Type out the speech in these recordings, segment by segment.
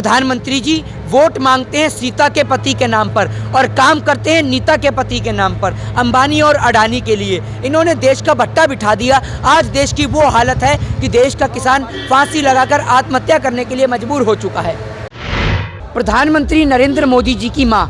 प्रधानमंत्री जी वोट मांगते हैं सीता के पति के नाम पर और काम करते हैं नीता के पति के नाम पर, अंबानी और अडानी के लिए। इन्होंने देश का भट्टा बिठा दिया। आज देश की वो हालत है कि देश का किसान फांसी लगाकर आत्महत्या करने के लिए मजबूर हो चुका है। प्रधानमंत्री नरेंद्र मोदी जी की माँ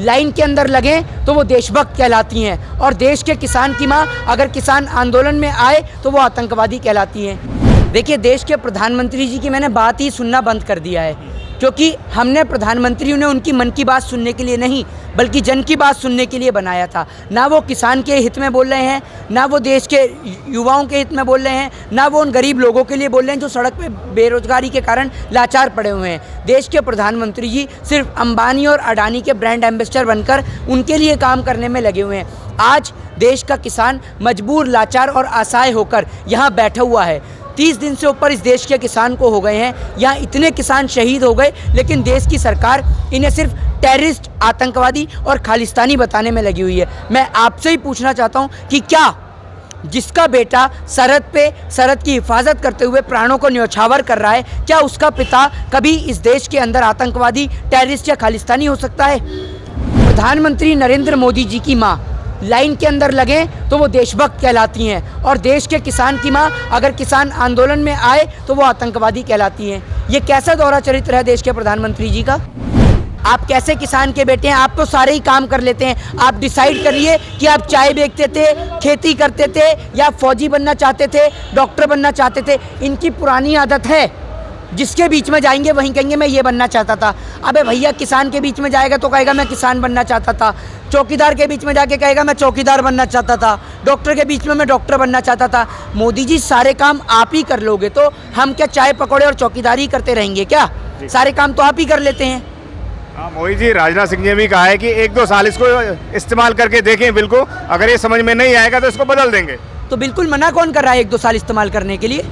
लाइन के अंदर लगें तो वो देशभक्त कहलाती हैं, और देश के किसान की माँ अगर किसान आंदोलन में आए तो वो आतंकवादी कहलाती हैं। देखिए, देश के प्रधानमंत्री जी की मैंने बात ही सुनना बंद कर दिया है, क्योंकि हमने प्रधानमंत्री ने उनकी मन की बात सुनने के लिए नहीं बल्कि जन की बात सुनने के लिए बनाया था। ना वो किसान के हित में बोल रहे हैं, ना वो देश के युवाओं के हित में बोल रहे हैं, ना वो उन गरीब लोगों के लिए बोल रहे हैं जो सड़क पे बेरोजगारी के कारण लाचार पड़े हुए हैं। देश के प्रधानमंत्री जी सिर्फ अंबानी और अडानी के ब्रांड एम्बेसडर बनकर उनके लिए काम करने में लगे हुए हैं। आज देश का किसान मजबूर, लाचार और असहाय होकर यहाँ बैठा हुआ है। 30 दिन से ऊपर इस देश के किसान को हो गए हैं। यहाँ इतने किसान शहीद हो गए, लेकिन देश की सरकार इन्हें सिर्फ टेररिस्ट, आतंकवादी और खालिस्तानी बताने में लगी हुई है। मैं आपसे ही पूछना चाहता हूँ कि क्या जिसका बेटा सरहद की हिफाजत करते हुए प्राणों को न्यौछावर कर रहा है, क्या उसका पिता कभी इस देश के अंदर आतंकवादी, टेररिस्ट या खालिस्तानी हो सकता है? प्रधानमंत्री नरेंद्र मोदी जी की माँ लाइन के अंदर लगें तो वो देशभक्त कहलाती हैं, और देश के किसान की माँ अगर किसान आंदोलन में आए तो वो आतंकवादी कहलाती हैं। ये कैसा दोहरा चरित्र है देश के प्रधानमंत्री जी का? आप कैसे किसान के बेटे हैं? आप तो सारे ही काम कर लेते हैं। आप डिसाइड करिए कि आप चाय बेचते थे, खेती करते थे, या फौजी बनना चाहते थे, डॉक्टर बनना चाहते थे। इनकी पुरानी आदत है, जिसके बीच में जाएंगे वहीं कहेंगे मैं ये बनना चाहता था। अबे भैया, किसान के बीच में जाएगा तो कहेगा मैं किसान बनना चाहता था, चौकीदार के बीच में जाके कहेगा मैं चौकीदार बनना चाहता था, डॉक्टर के बीच में मैं डॉक्टर बनना चाहता था। मोदी जी, सारे काम आप ही कर लोगे तो हम क्या चाय पकौड़े और चौकीदारी करते रहेंगे क्या? सारे काम तो आप ही कर लेते हैं। हाँ मोदी जी, राजनाथ सिंह ने भी कहा है कि 1-2 साल इसको इस्तेमाल करके देखें, बिल्कुल अगर ये समझ में नहीं आएगा तो इसको बदल देंगे। तो बिल्कुल मना कौन कर रहा है 1-2 साल इस्तेमाल करने के लिए?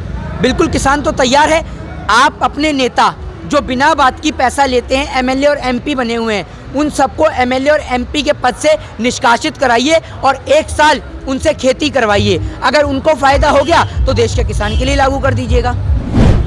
बिल्कुल किसान तो तैयार है। आप अपने नेता जो बिना बात की पैसा लेते हैं, एमएलए और एमपी बने हुए हैं, उन सबको एमएलए और एमपी के पद से निष्कासित कराइए और 1 साल उनसे खेती करवाइए। अगर उनको फ़ायदा हो गया तो देश के किसान के लिए लागू कर दीजिएगा।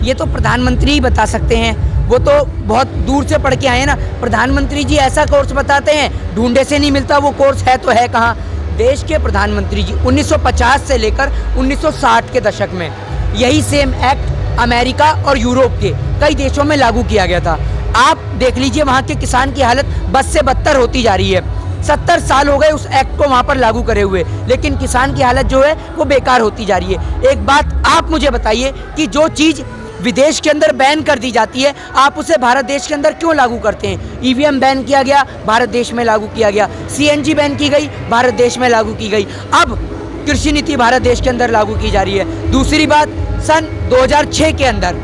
ये तो प्रधानमंत्री ही बता सकते हैं, वो तो बहुत दूर से पढ़ के आए हैं ना। प्रधानमंत्री जी ऐसा कोर्स बताते हैं, ढूंढे से नहीं मिलता, वो कोर्स है तो है कहाँ। देश के प्रधानमंत्री जी 1950 से लेकर 1960 के दशक में यही सेम एक्ट अमेरिका और यूरोप के कई देशों में लागू किया गया था। आप देख लीजिए, वहाँ के किसान की हालत बद से बदतर होती जा रही है। 70 साल हो गए उस एक्ट को वहाँ पर लागू करे हुए, लेकिन किसान की हालत जो है वो बेकार होती जा रही है। एक बात आप मुझे बताइए कि जो चीज़ विदेश के अंदर बैन कर दी जाती है, आप उसे भारत देश के अंदर क्यों लागू करते हैं? ईवीएम बैन किया गया, भारत देश में लागू किया गया। सीएनजी बैन की गई, भारत देश में लागू की गई। अब कृषि नीति भारत देश के अंदर लागू की जा रही है। दूसरी बात, सन 2006 के अंदर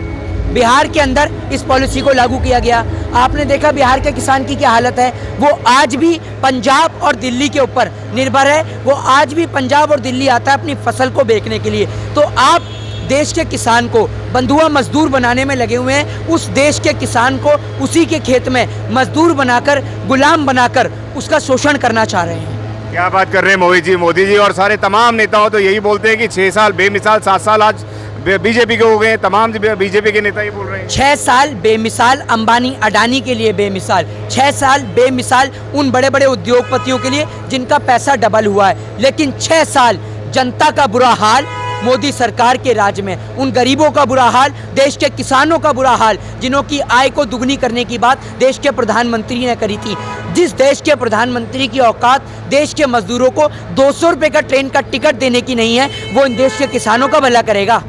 बिहार के अंदर इस पॉलिसी को लागू किया गया। आपने देखा बिहार के किसान की क्या हालत है। वो आज भी पंजाब और दिल्ली के ऊपर निर्भर है। वो आज भी पंजाब और दिल्ली आता है अपनी फसल को बेचने के लिए। तो आप देश के किसान को बंधुआ मजदूर बनाने में लगे हुए हैं। उस देश के किसान को उसी के खेत में मजदूर बनाकर, गुलाम बनाकर उसका शोषण करना चाह रहे हैं। क्या बात कर रहे हैं मोदी जी और सारे तमाम नेताओं तो यही बोलते हैं कि 6 साल बेमिसाल, 7 साल आज बीजेपी के हो गए हैं। तमाम बीजेपी के नेता ही बोल रहे हैं 6 साल बेमिसाल अंबानी अडानी के लिए बेमिसाल, 6 साल बेमिसाल उन बड़े बड़े उद्योगपतियों के लिए जिनका पैसा डबल हुआ है। लेकिन 6 साल जनता का बुरा हाल मोदी सरकार के राज में, उन गरीबों का बुरा हाल, देश के किसानों का बुरा हाल, जिन्हों की आय को दुगनी करने की बात देश के प्रधानमंत्री ने करी थी। जिस देश के प्रधानमंत्री की औकात देश के मजदूरों को 200 रुपये का ट्रेन का टिकट देने की नहीं है, वो इन देश के किसानों का भला करेगा।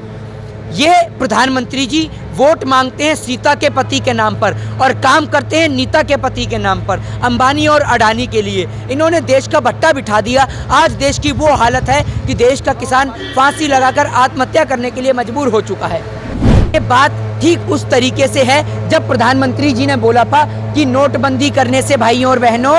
ये प्रधानमंत्री जी वोट मांगते हैं सीता के पति के नाम पर और काम करते हैं नीता के पति के नाम पर, अंबानी और अडानी के लिए। इन्होंने देश का भट्टा बिठा दिया। आज देश की वो हालत है कि देश का किसान फांसी लगाकर आत्महत्या करने के लिए मजबूर हो चुका है। ये बात ठीक उस तरीके से है जब प्रधानमंत्री जी ने बोला था कि नोटबंदी करने से भाइयों और बहनों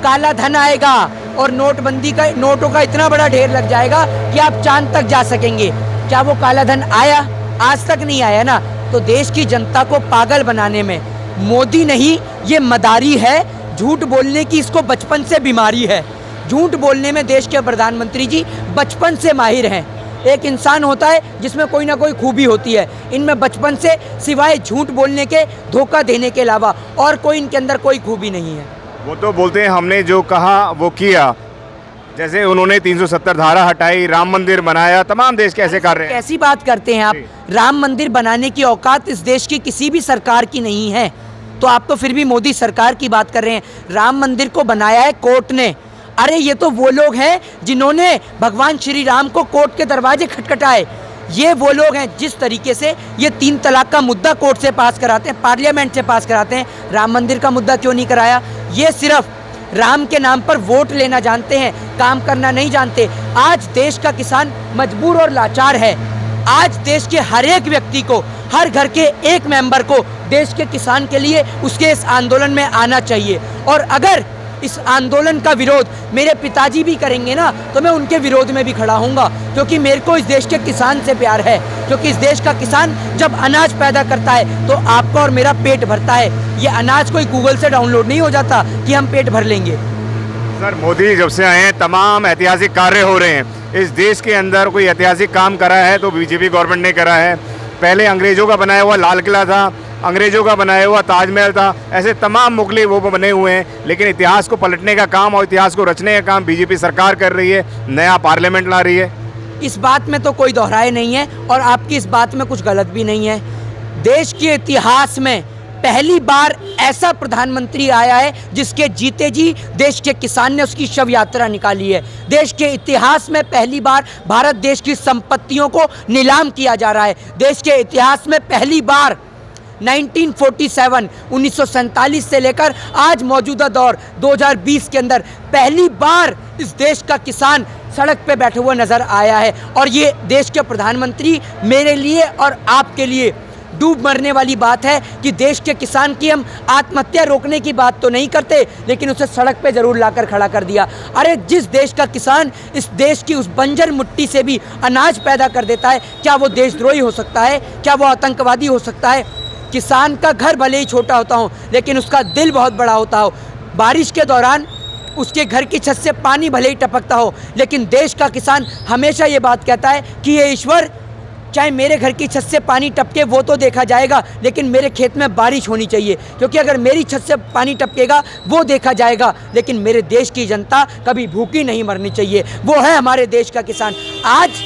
काला धन आएगा और नोटों का इतना बड़ा ढेर लग जाएगा कि आप चांद तक जा सकेंगे। क्या वो काला धन आया? आज तक नहीं आया ना। तो देश की जनता को पागल बनाने में मोदी नहीं, ये मदारी है। झूठ बोलने की इसको बचपन से बीमारी है। झूठ बोलने में देश के प्रधानमंत्री जी बचपन से माहिर हैं। एक इंसान होता है जिसमें कोई ना कोई खूबी होती है। इनमें बचपन से सिवाय झूठ बोलने के, धोखा देने के अलावा और कोई इनके अंदर कोई खूबी नहीं है। वो तो बोलते हैं हमने जो कहा वो किया, जैसे उन्होंने 370 धारा हटाई, राम मंदिर बनाया, तमाम देश कैसे कर रहे हैं। कैसी बात करते हैं आप? राम मंदिर बनाने की औकात इस देश की किसी भी सरकार की नहीं है, तो आप तो फिर भी मोदी सरकार की बात कर रहे हैं। राम मंदिर को बनाया है कोर्ट ने। अरे ये तो वो लोग हैं जिन्होंने भगवान श्री राम को कोर्ट के दरवाजे खटखटाए। ये वो लोग हैं जिस तरीके से ये 3 तलाक का मुद्दा कोर्ट से पास कराते हैं, पार्लियामेंट से पास कराते हैं, राम मंदिर का मुद्दा क्यों नहीं कराया? ये सिर्फ राम के नाम पर वोट लेना जानते हैं, काम करना नहीं जानते। आज देश का किसान मजबूर और लाचार है। आज देश के हर एक व्यक्ति को, हर घर के एक मेंबर को देश के किसान के लिए उसके इस आंदोलन में आना चाहिए। और अगर इस आंदोलन का विरोध मेरे पिताजी भी करेंगे ना, तो मैं उनके विरोध में भी खड़ा हूँगा, क्योंकि मेरे को इस देश के किसान से प्यार है। क्योंकि इस देश का किसान जब अनाज पैदा करता है तो आपका और मेरा पेट भरता है। ये अनाज कोई गूगल से डाउनलोड नहीं हो जाता कि हम पेट भर लेंगे। सर, मोदी जब से आए हैं तमाम ऐतिहासिक कार्य हो रहे हैं। इस देश के अंदर कोई ऐतिहासिक काम करा है तो बीजेपी गवर्नमेंट ने करा है। पहले अंग्रेजों का बनाया हुआ लाल किला था, अंग्रेजों का बनाया हुआ ताजमहल था, ऐसे तमाम मुगले वो बने हुए हैं। लेकिन इतिहास को पलटने का काम और इतिहास को रचने का काम बीजेपी सरकार कर रही है, नया पार्लियामेंट ला रही है। इस बात में तो कोई दोहराए नहीं है और आपकी इस बात में कुछ गलत भी नहीं है। देश के इतिहास में पहली बार ऐसा प्रधानमंत्री आया है जिसके जीते जी देश के किसान ने उसकी शव यात्रा निकाली है। देश के इतिहास में पहली बार भारत देश की संपत्तियों को नीलाम किया जा रहा है। देश के इतिहास में पहली बार 1947 1947 से लेकर आज मौजूदा दौर 2020 के अंदर पहली बार इस देश का किसान सड़क पे बैठे हुए नजर आया है। और ये देश के प्रधानमंत्री मेरे लिए और आपके लिए डूब मरने वाली बात है कि देश के किसान की हम आत्महत्या रोकने की बात तो नहीं करते, लेकिन उसे सड़क पे जरूर लाकर खड़ा कर दिया। अरे जिस देश का किसान इस देश की उस बंजर मिट्टी से भी अनाज पैदा कर देता है, क्या वो देशद्रोही हो सकता है? क्या वो आतंकवादी हो सकता है? किसान का घर भले ही छोटा होता हो लेकिन उसका दिल बहुत बड़ा होता हो। बारिश के दौरान उसके घर की छत से पानी भले ही टपकता हो, लेकिन देश का किसान हमेशा ये बात कहता है कि ये ईश्वर, चाहे मेरे घर की छत से पानी टपके वो तो देखा जाएगा, लेकिन मेरे खेत में बारिश होनी चाहिए, क्योंकि अगर मेरी छत से पानी टपकेगा वो देखा जाएगा, लेकिन मेरे देश की जनता कभी भूखी नहीं मरनी चाहिए। वो है हमारे देश का किसान। आज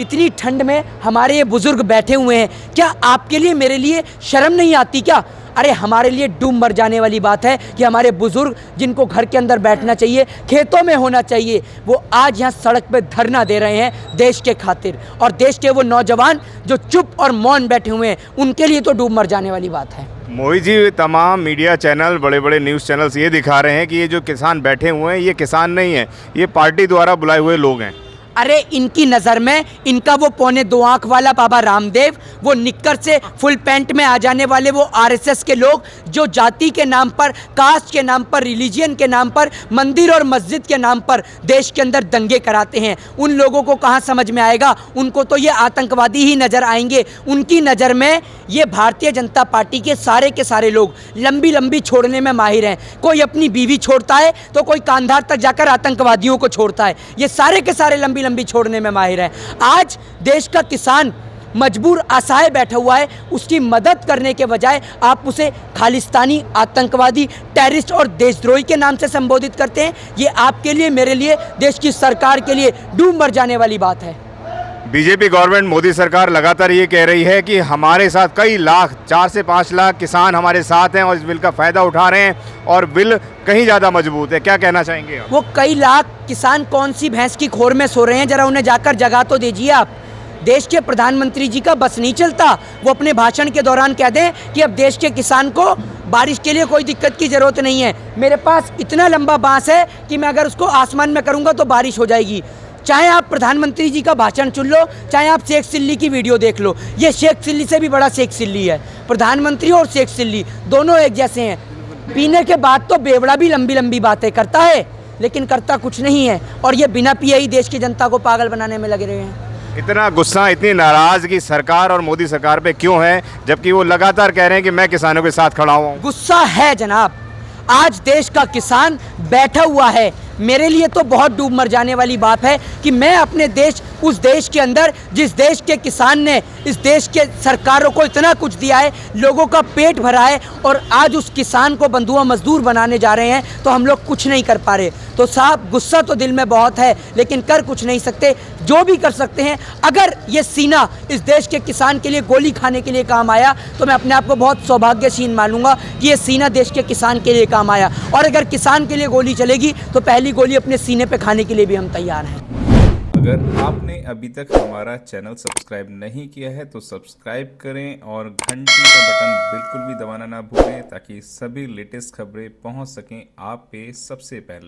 इतनी ठंड में हमारे ये बुजुर्ग बैठे हुए हैं, क्या आपके लिए, मेरे लिए शर्म नहीं आती क्या? अरे हमारे लिए डूब मर जाने वाली बात है कि हमारे बुजुर्ग जिनको घर के अंदर बैठना चाहिए, खेतों में होना चाहिए, वो आज यहाँ सड़क पे धरना दे रहे हैं देश के खातिर। और देश के वो नौजवान जो चुप और मौन बैठे हुए हैं, उनके लिए तो डूब मर जाने वाली बात है। मोहित जी, तमाम मीडिया चैनल, बड़े बड़े न्यूज़ चैनल्स ये दिखा रहे हैं कि ये जो किसान बैठे हुए हैं ये किसान नहीं है, ये पार्टी द्वारा बुलाए हुए लोग हैं। अरे इनकी नज़र में इनका वो 2.25 आँख वाला बाबा रामदेव, वो निक्कर से फुल पैंट में आ जाने वाले वो आरएसएस के लोग जो जाति के नाम पर, कास्ट के नाम पर, रिलीजियन के नाम पर, मंदिर और मस्जिद के नाम पर देश के अंदर दंगे कराते हैं, उन लोगों को कहाँ समझ में आएगा? उनको तो ये आतंकवादी ही नज़र आएंगे। उनकी नज़र में ये भारतीय जनता पार्टी के सारे लोग लंबी लंबी छोड़ने में माहिर हैं। कोई अपनी बीवी छोड़ता है तो कोई कांधार तक जाकर आतंकवादियों को छोड़ता है। ये सारे के सारे लंबी लंबी छोड़ने में माहिर है। आज देश का किसान मजबूर असहाय बैठा हुआ है, उसकी मदद करने के बजाय आप उसे खालिस्तानी, आतंकवादी, टेररिस्ट और देशद्रोही के नाम से संबोधित करते हैं। ये आपके लिए, मेरे लिए, देश की सरकार के लिए डूब मर जाने वाली बात है। बीजेपी गवर्नमेंट, मोदी सरकार लगातार ये कह रही है कि हमारे साथ कई लाख, 4 से 5 लाख किसान हमारे साथ हैं और इस बिल का फ़ायदा उठा रहे हैं और बिल कहीं ज़्यादा मजबूत है। क्या कहना चाहेंगे आप? वो कई लाख किसान कौन सी भैंस की खोर में सो रहे हैं, जरा उन्हें जाकर जगा तो दीजिए आप। देश के प्रधानमंत्री जी का बस नहीं चलता, वो अपने भाषण के दौरान कह दें कि अब देश के किसान को बारिश के लिए कोई दिक्कत की ज़रूरत नहीं है, मेरे पास इतना लंबा बांस है कि मैं अगर उसको आसमान में करूँगा तो बारिश हो जाएगी। चाहे आप प्रधानमंत्री जी का भाषण सुन लो, चाहे आप शेख चिल्ली की वीडियो देख लो, ये शेख चिल्ली से भी बड़ा शेख चिल्ली है। प्रधानमंत्री और शेख चिल्ली दोनों एक जैसे हैं। पीने के बाद तो बेवड़ा भी लंबी लंबी बातें करता है, लेकिन करता कुछ नहीं है, और ये बिना पिए ही देश की जनता को पागल बनाने में लगे रहे हैं। इतना गुस्सा, इतनी नाराज़गी सरकार और मोदी सरकार पे क्यों है, जबकि वो लगातार कह रहे हैं कि मैं किसानों के साथ खड़ा हूँ? गुस्सा है जनाब। आज देश का किसान बैठा हुआ है, मेरे लिए तो बहुत डूब मर जाने वाली बात है कि मैं अपने देश, उस देश के अंदर जिस देश के किसान ने इस देश के सरकारों को इतना कुछ दिया है, लोगों का पेट भरा है, और आज उस किसान को बंधुआ मजदूर बनाने जा रहे हैं, तो हम लोग कुछ नहीं कर पा रहे। तो साहब, गुस्सा तो दिल में बहुत है, लेकिन कर कुछ नहीं सकते। जो भी कर सकते हैं, अगर ये सीना इस देश के किसान के लिए गोली खाने के लिए काम आया, तो मैं अपने आप को बहुत सौभाग्यशील मानूंगा कि ये सीना देश के किसान के लिए काम आया। और अगर किसान के लिए गोली चलेगी, तो पहली गोली अपने सीने पे खाने के लिए भी हम तैयार हैं। अगर आपने अभी तक हमारा चैनल सब्सक्राइब नहीं किया है तो सब्सक्राइब करें और घंटी का बटन बिल्कुल भी दबाना ना भूलें, ताकि सभी लेटेस्ट खबरें पहुंच सकें आप पे सबसे पहले।